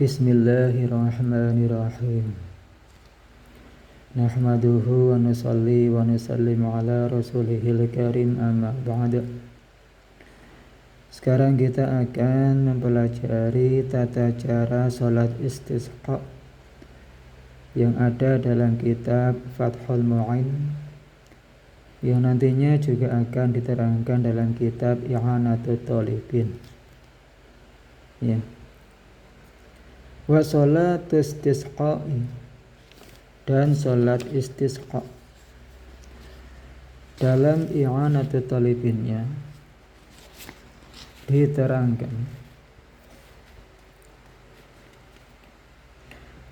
Bismillahirrahmanirrahim. Nahmaduhu wa nusalli wa nusallimu ala rasulihil karim amma ba'd. Sekarang kita akan mempelajari tata cara salat istisqa yang ada dalam kitab Fathul Mu'in, yang nantinya juga akan diterangkan dalam kitab I'anatul Talibin. Ya. Wa salat istisqa'i, dan salat istisqa dalam I'anatul Talibinnya diterangkan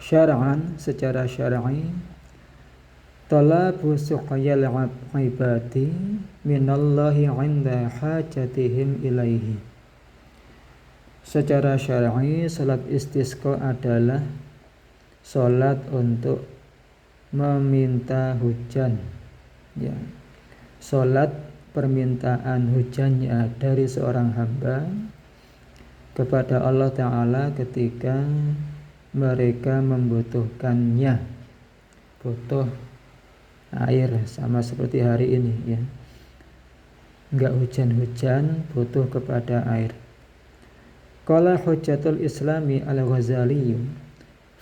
syar'an, secara syar'i, talabu suqyal ibadi minallahi 'inda hajatihim ilaihi. Secara syar'i, salat istisqa adalah salat untuk meminta hujan, ya. Salat permintaan hujannya dari seorang hamba kepada Allah Ta'ala ketika mereka membutuhkannya, butuh air, sama seperti hari ini, ya. Enggak hujan-hujan, butuh kepada air. Qala Hujjatul Islami Al-Ghazali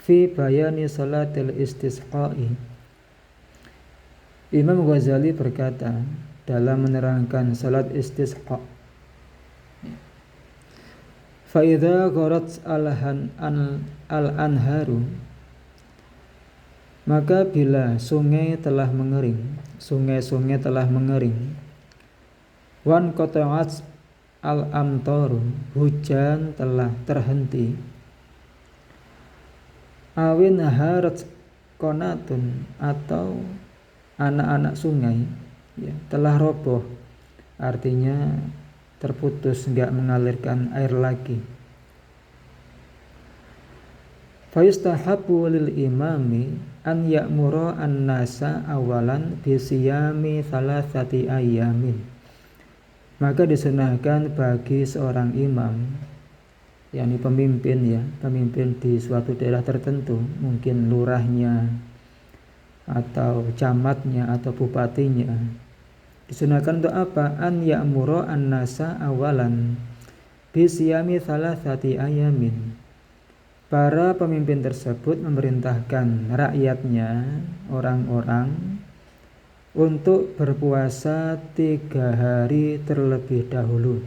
fi bayani salatil istisqa'i. Imam Ghazali berkata dalam menerangkan salat istisqa, fa idza gharat al-anharu, maka bila sungai telah mengering, sungai-sungai telah mengering, wan qata'at al-amtaru, hujan telah terhenti, awin harat qanatun, atau anak-anak sungai, ya, telah roboh, artinya terputus, enggak mengalirkan air lagi. Fa yustahabbu lil imami an ya'mura an-nasa awalan bi siyami thalathati ayyamin. Maka disunahkan bagi seorang imam, yakni pemimpin, ya, pemimpin di suatu daerah tertentu, mungkin lurahnya atau camatnya atau bupatinya, disunahkan untuk apa? An ya'mura an-nasa awalan bisiyami thalathati ayamin. Para pemimpin tersebut memerintahkan rakyatnya, orang-orang, untuk berpuasa 3 hari terlebih dahulu.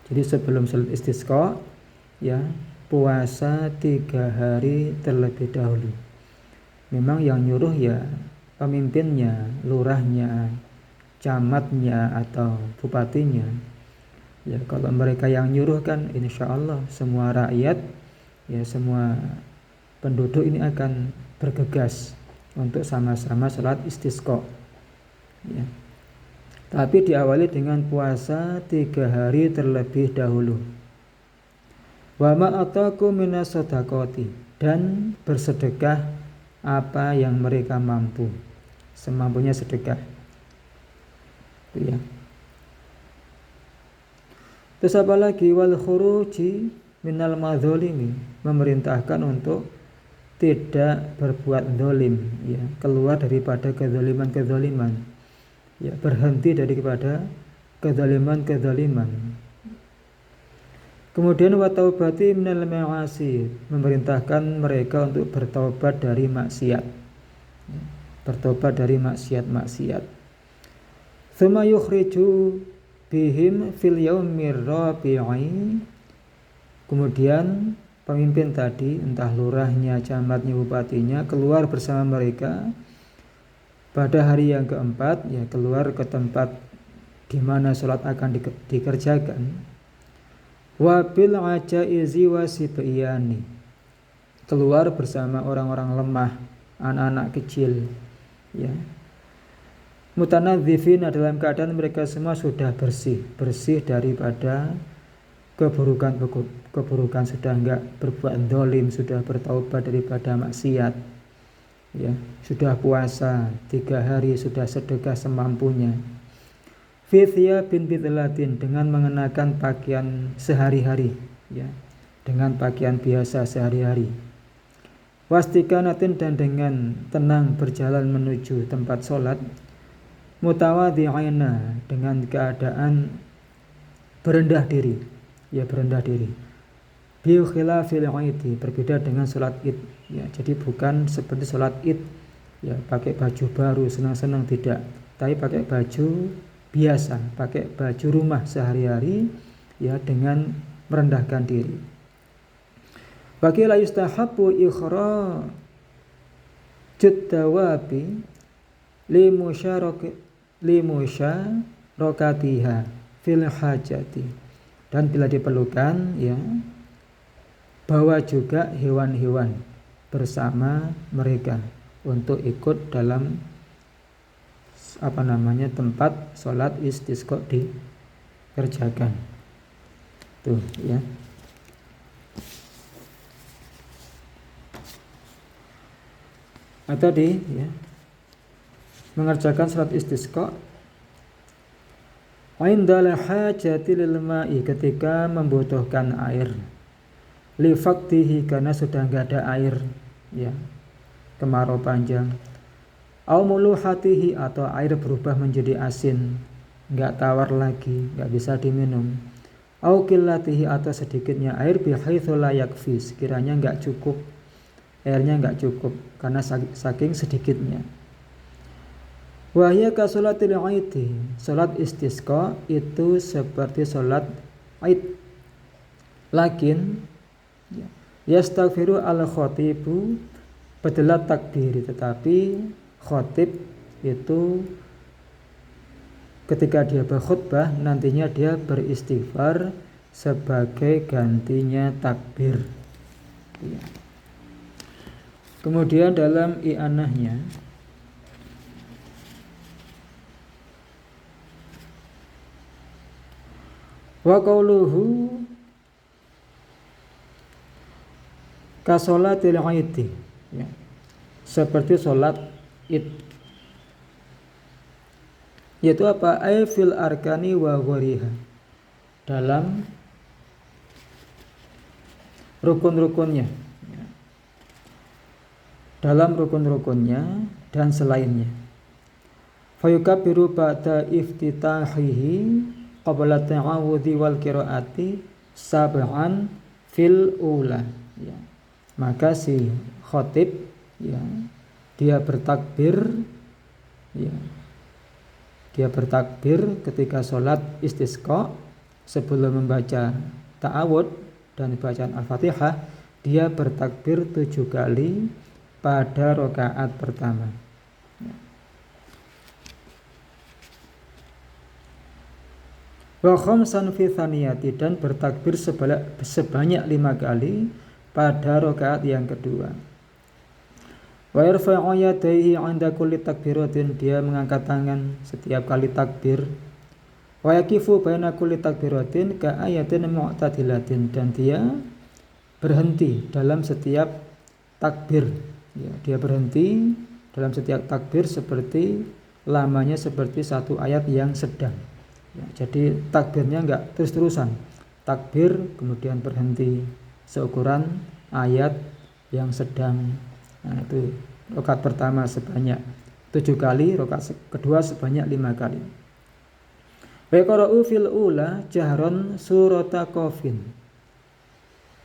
Jadi sebelum salat istisqa, ya, puasa 3 hari terlebih dahulu. Memang yang nyuruh ya pemimpinnya, lurahnya, camatnya atau bupatinya. Ya, kalau mereka yang nyuruh kan insyaallah semua rakyat, ya, semua penduduk ini akan bergegas untuk sama-sama salat istisqa, ya. Tapi diawali dengan puasa 3 hari terlebih dahulu. Wa ma atakum minas shadaqati, dan bersedekah apa yang mereka mampu, semampunya sedekah, ya. Terus apa lagi? Wal khuruji minal madzalimi, memerintahkan untuk tidak berbuat zalim, ya, keluar daripada kezaliman-kezaliman, ya, berhenti daripada kezaliman-kezaliman. Kemudian wa taubati minal ma'asi, memerintahkan mereka untuk bertaubat dari maksiat, bertobat dari maksiat-maksiat. Tsumma yukhriju bihim fil yaumir rabi'i, kemudian pemimpin tadi, entah lurahnya, camatnya, bupatinya, keluar bersama mereka pada hari yang keempat, ya, keluar ke tempat di mana salat akan dikerjakan. Wa bil ajaizi wasibiyani, keluar bersama orang-orang lemah, anak-anak kecil, ya. Mutanadzifin, dalam keadaan mereka semua sudah bersih daripada keburukan, sudah enggak berbuat zalim, sudah bertaubat daripada maksiat, ya, sudah puasa 3 hari, sudah sedekah semampunya. Fithya bin bidlatin, dengan mengenakan pakaian sehari-hari, ya, dengan pakaian biasa sehari-hari. Wastikanatin dan dengan tenang berjalan menuju tempat sholat. Mutawadhi'ina dengan keadaan berendah diri, ya berendah diri. Bi khilafil Id, berbeda dengan sholat Id, ya. Jadi bukan seperti sholat Id, ya pakai baju baru senang-senang, tidak, tapi pakai baju biasa, pakai baju rumah sehari-hari, ya, dengan merendahkan diri. Bagi la yustahabbu ikhrajud dawabi limusyarakatiha fil hajati, dan bila diperlukan, ya, bawa juga hewan-hewan bersama mereka untuk ikut dalam tempat sholat istisqa dikerjakan. Tuh, ya. Tadi, ya, mengerjakan sholat istisqa indal hajati lil ma'i, ketika membutuhkan air, li faktihi, karena sudah enggak ada air, ya, kemarau panjang, au muluhatihi, atau air berubah menjadi asin, enggak tawar lagi, enggak bisa diminum, au qillatihi, atau sedikitnya air, bihaitsu la yakfi, sekiranya enggak cukup, airnya enggak cukup karena saking sedikitnya. Wahya ka sholatil Id, salat istisqa itu seperti salat Id. Lakin, ya, yastaghfiru al khatibu badala takbir, tetapi khatib itu ketika dia berkhutbah nantinya dia beristighfar sebagai gantinya takbir, ya. Kemudian dalam i'anahnya, wa qauluhu ka sholatil Id, ya, seperti sholat Id, yaitu apa? Ay fil arkani wa ghoriha, dalam rukun-rukunnya, ya, dalam rukun-rukunnya dan selainnya. Fayukabbiru ba'da iftitahihi qabla ta'awudhi wal qiraati sab'an fil ula, ya. Maka si khatib, ya, dia bertakbir, ya, dia bertakbir ketika sholat istisqa sebelum membaca ta'awud dan bacaan al-fatihah. Dia bertakbir 7 kali pada rakaat pertama, ya. Wa khamsan fi thaniyati, dan bertakbir sebanyak 5 kali pada rakaat yang kedua. Wa yarfa'u yadayhi 'inda kulli takbiratin, dia mengangkat tangan setiap kali takbir. Wa yaqifu baina kulli takbiratin ka ayatin mu'tadilatin, dan dia berhenti dalam setiap takbir, ya, dia berhenti dalam setiap takbir seperti lamanya seperti satu ayat yang sedang, ya. Jadi takbirnya enggak terus-terusan, takbir kemudian berhenti seukuran ayat yang sedang. Nah, itu rakaat pertama sebanyak 7 kali, rakaat kedua sebanyak 5 kali. Wa qara'u fil ula jahron surata qafin,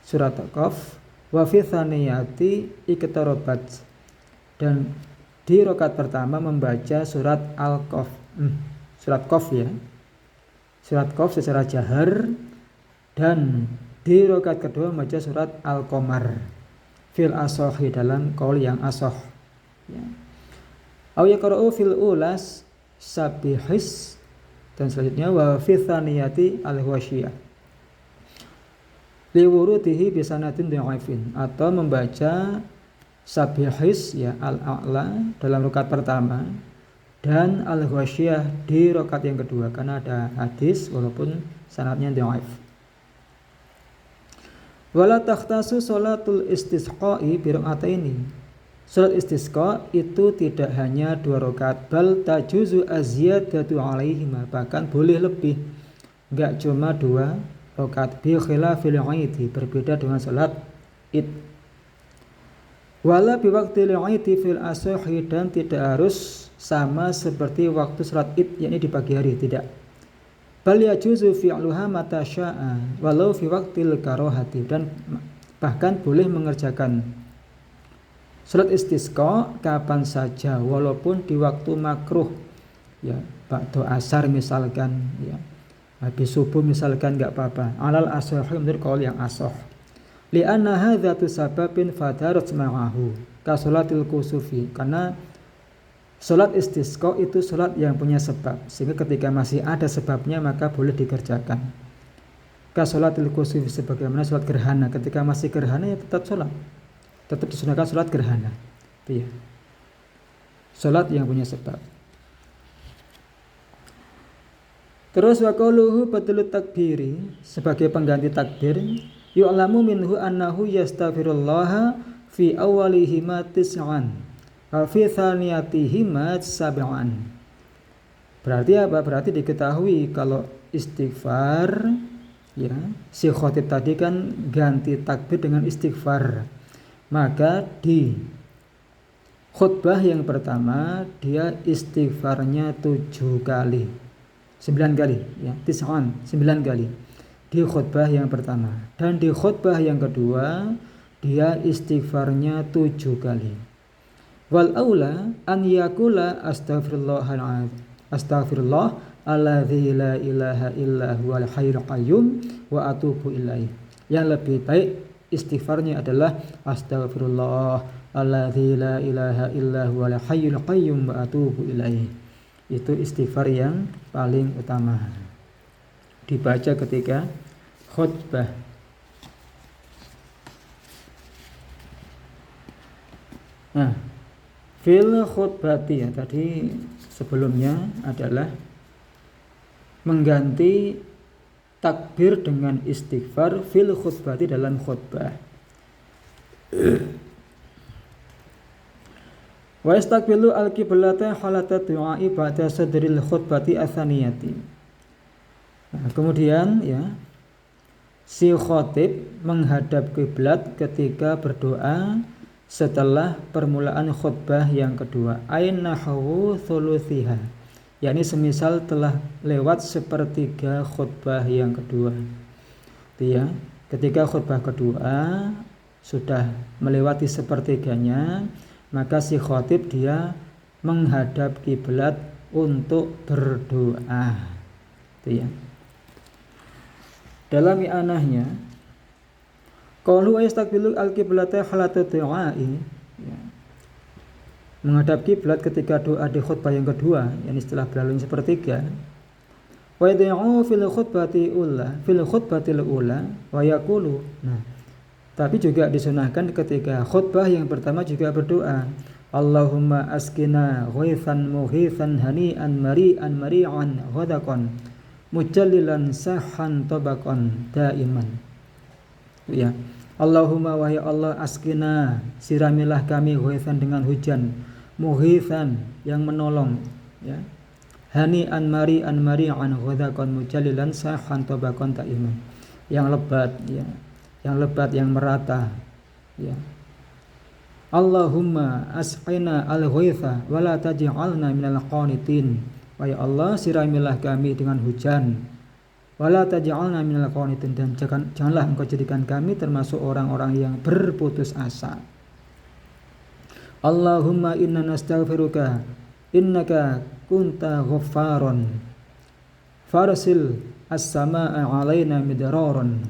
surat Qaf, wa fi tsaniyati iqtarabat, dan di rakaat pertama membaca surat Al-Qaf, surat Qaf, ya, surat Qaf secara jahar, dan di rakaat kedua membaca surat Al-Qamar fil asohi, dalam qaul yang asoh, ya. Au yaqra'u fil ulas sabihis, dan selanjutnya wa fi tsaniyati al-ghasyiyah liwurudihi bisanatin dhaifin, atau membaca sabihis, ya, al-a'la dalam rakaat pertama dan al-ghasyiyah di rakaat yang kedua, karena ada hadis walaupun sanadnya dhaif. Wala takhtasu sholatul istisqa'i bi raka'ataini, salat istisqa itu tidak hanya 2 rakaat, bal tajuzu azyadatu alaihima, bahkan boleh lebih, enggak cuma 2 rakaat bi khilafil Id, berbeda dengan salat Id. Wala bi waqtil Id fil ashahi, dan tidak harus sama seperti waktu salat Id, yakni di pagi hari, tidak. Bal yajuzu fi'luha mata sya'a walau fi waqtil karahati, dan bahkan boleh mengerjakan salat istisqa kapan saja walaupun di waktu makruh, ya, ba'da asar misalkan, ya, habis subuh misalkan enggak apa-apa. Alal ashahi, menurut qaul yang ashah. Li'anna hadzatu sababin fadarat ma'ahu ka salatil kusufi, karena salat istisqa itu salat yang punya sebab, sehingga ketika masih ada sebabnya maka boleh dikerjakan. Ka salatil kusufi, sebagaimana salat gerhana, ketika masih gerhana ya tetap salat, tetap disunahkan salat gerhana. Itu ya, salat yang punya sebab. Terus wa qauluhu badalut takbiri, sebagai pengganti takbir, yu'lamu minhu annahu yastaghfirullah fi awwalihima tis'an wa fi thaniyatihima sab'an. Berarti apa? Berarti diketahui kalau istighfar, ya, si khotib tadi kan ganti takbir dengan istighfar, maka di khutbah yang pertama dia istighfarnya 7 kali, 9 kali, ya, tis'an, 9 kali di khutbah yang pertama, dan di khutbah yang kedua dia istighfarnya 7 kali. Wal aula an yakula astaghfirullah alladzi la ilaha illa huwal hayyul qayyum wa atubu ilaih. Yang lebih baik istighfarnya adalah astaghfirullah alladzi la ilaha illa huwal hayyul qayyum wa atubu ilaih. Itu istighfar yang paling utama dibaca ketika khutbah. Nah, fil khutbati, ya, tadi sebelumnya adalah mengganti takbir dengan istighfar fil khutbati, dalam khutbah. Wa yastaqbilu al-qiblata halata du'a'i ba'da sadril khutbati atsaniyati. Nah, kemudian, ya, si khatib menghadap kiblat ketika berdoa setelah permulaan khutbah yang kedua. Ain nahwu thuluthiha, yakni semisal telah lewat sepertiga khutbah yang kedua. Itu, ya, ketika khutbah kedua sudah melewati sepertiganya, maka si khatib dia menghadap kiblat untuk berdoa. Itu, ya. Dalam i'anahnya, qaulu yastaqbilu al-qiblata halata du'a'i, ya, menghadap kiblat ketika doa di khutbah yang kedua, yakni setelah berlalu sepertiga. Wa yad'u fil khutbatil ula wa yaqulu. Nah, tapi juga disunahkan ketika khutbah yang pertama juga berdoa, Allahumma askina ghaithan mughithan hani'an mari'an mari'an ghadaqan mujallilan sahan tabaqan daiman. Ya, Allahumma, wahai Allah, askina, siramilah kami, ghaithan dengan hujan, mughithan yang menolong, ya, hani'an mari'an mari'an ghadaqan mujallilan sahan tabaqan daiman, yang lebat, ya, yang lebat, yang merata, ya. Allahumma asqina al-ghaitha wa la taj'alna minal qanitin. Wahai Allah, siramilah kami dengan hujan, wala taj'alna minal qanitin, dan janganlah engkau jadikan kami termasuk orang-orang yang berputus asa. Allahumma inna nastaghfiruka innaka kunta ghaffaron farsil as-samaa'a 'alaina midraron.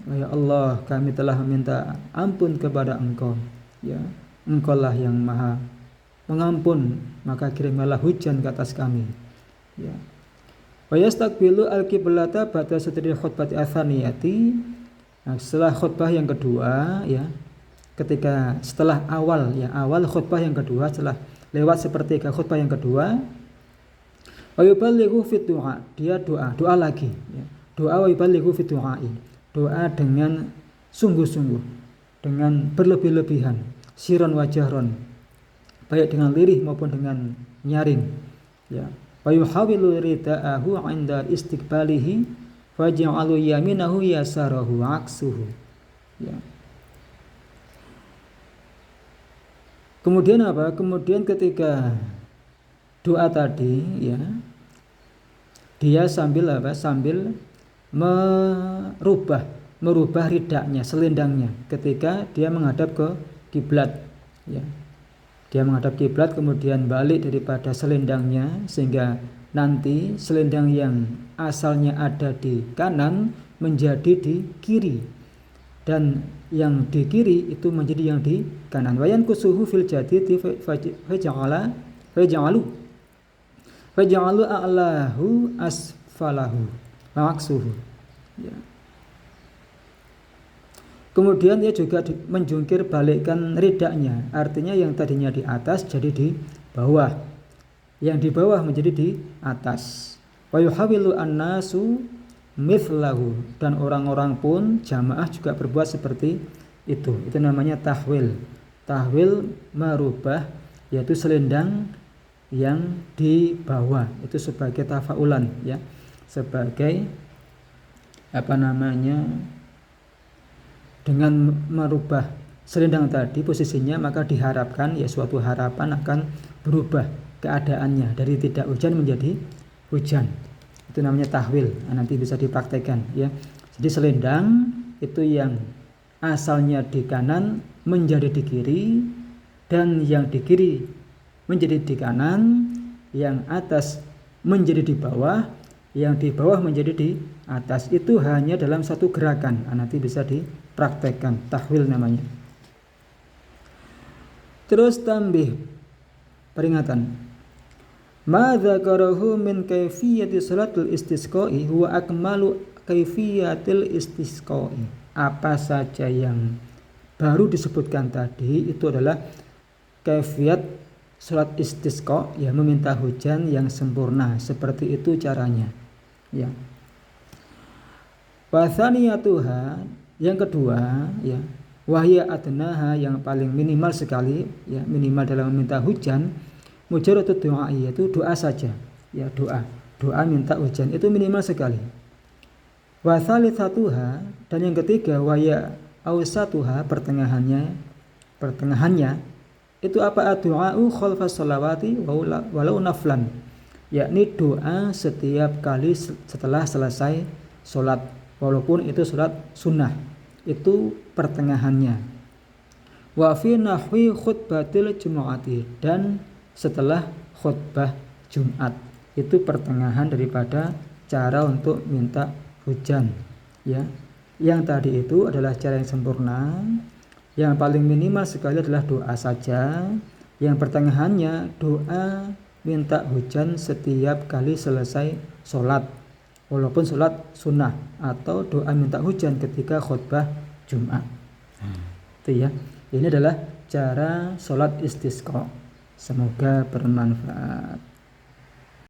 Wahai Allah, kami telah meminta ampun kepada engkau, ya, engkaulah yang maha mengampun, maka kirimlah hujan ke atas kami, ya. Wa yastaqbilu al-qiblata ba'da sadril khutbati atsaniyati. Nah, setelah khutbah yang kedua, ya, ketika setelah awal khutbah yang kedua, setelah lewat sepertiga khutbah yang kedua, wa yuballighu fi du'a, dia doa lagi, ya. Doa wa yuballighu fi du'ai, doa dengan sungguh-sungguh, dengan berlebih-lebihan, siron wa jahron, baik dengan lirih maupun dengan nyaring, ya. Wa yuhawilu rida'ahu 'inda istiqbalihi faj'alu yaminahu yasarahu aksuhu. Ya. Kemudian apa? Kemudian ketika doa tadi ya, dia sambil apa? Sambil merubah ridaknya, selendangnya ketika dia menghadap ke kiblat ya. Dia menghadap kiblat kemudian balik daripada selendangnya sehingga nanti selendang yang asalnya ada di kanan menjadi di kiri dan yang di kiri itu menjadi yang di kanan. Wayan kusuhu fil jadid faj'alu a'lahu asfalahu maksuhu ya. Kemudian dia juga menjungkir balikkan ridaknya, artinya yang tadinya di atas jadi di bawah, yang di bawah menjadi di atas. Wa yuhawilu annasu mithlahu, dan orang-orang pun jamaah juga berbuat seperti itu. Itu namanya tahwil. Tahwil merubah, yaitu selendang yang di bawah itu sebagai tafaulan ya, sebagai apa namanya, dengan merubah selendang tadi posisinya maka diharapkan ya suatu harapan akan berubah keadaannya dari tidak hujan menjadi hujan. Itu namanya tahwil. Nah, nanti bisa dipraktekkan ya. Jadi selendang itu yang asalnya di kanan menjadi di kiri, dan yang di kiri menjadi di kanan, yang atas menjadi di bawah, yang di bawah menjadi di atas. Itu hanya dalam satu gerakan. Nah, nanti bisa dipraktekkan, tahwil namanya. Terus tambih peringatan. Ma dzakarahu min kaifiyati salatul istisqa'i huwa akmalu kaifiyatil istisqa'i. Apa saja yang baru disebutkan tadi itu adalah kaifiyat salat istisqa ya, meminta hujan yang sempurna. Seperti itu caranya ya. Wa tsaniyatuha, yang kedua ya, wahya adnaha, yang paling minimal sekali ya, minimal dalam meminta hujan, mujarradud doa, yaitu doa saja ya, doa minta hujan itu minimal sekali. Wa tsalitsatuha, dan yang ketiga wahya awsatuha, pertengahannya itu apa? Doa'u khalfas sholawati walau naflan, yakni doa setiap kali setelah selesai sholat walaupun itu sholat sunnah, itu pertengahannya. Wa fi nahwi khutbatil jumu'ati, dan setelah khutbah Jumat, itu pertengahan daripada cara untuk minta hujan ya. Yang tadi itu adalah cara yang sempurna. Yang paling minimal sekali adalah doa saja. Yang pertengahannya doa minta hujan setiap kali selesai sholat walaupun sholat sunnah, atau doa minta hujan ketika khutbah Jumat. Itu ya. Ini adalah cara sholat istisqa. Semoga bermanfaat.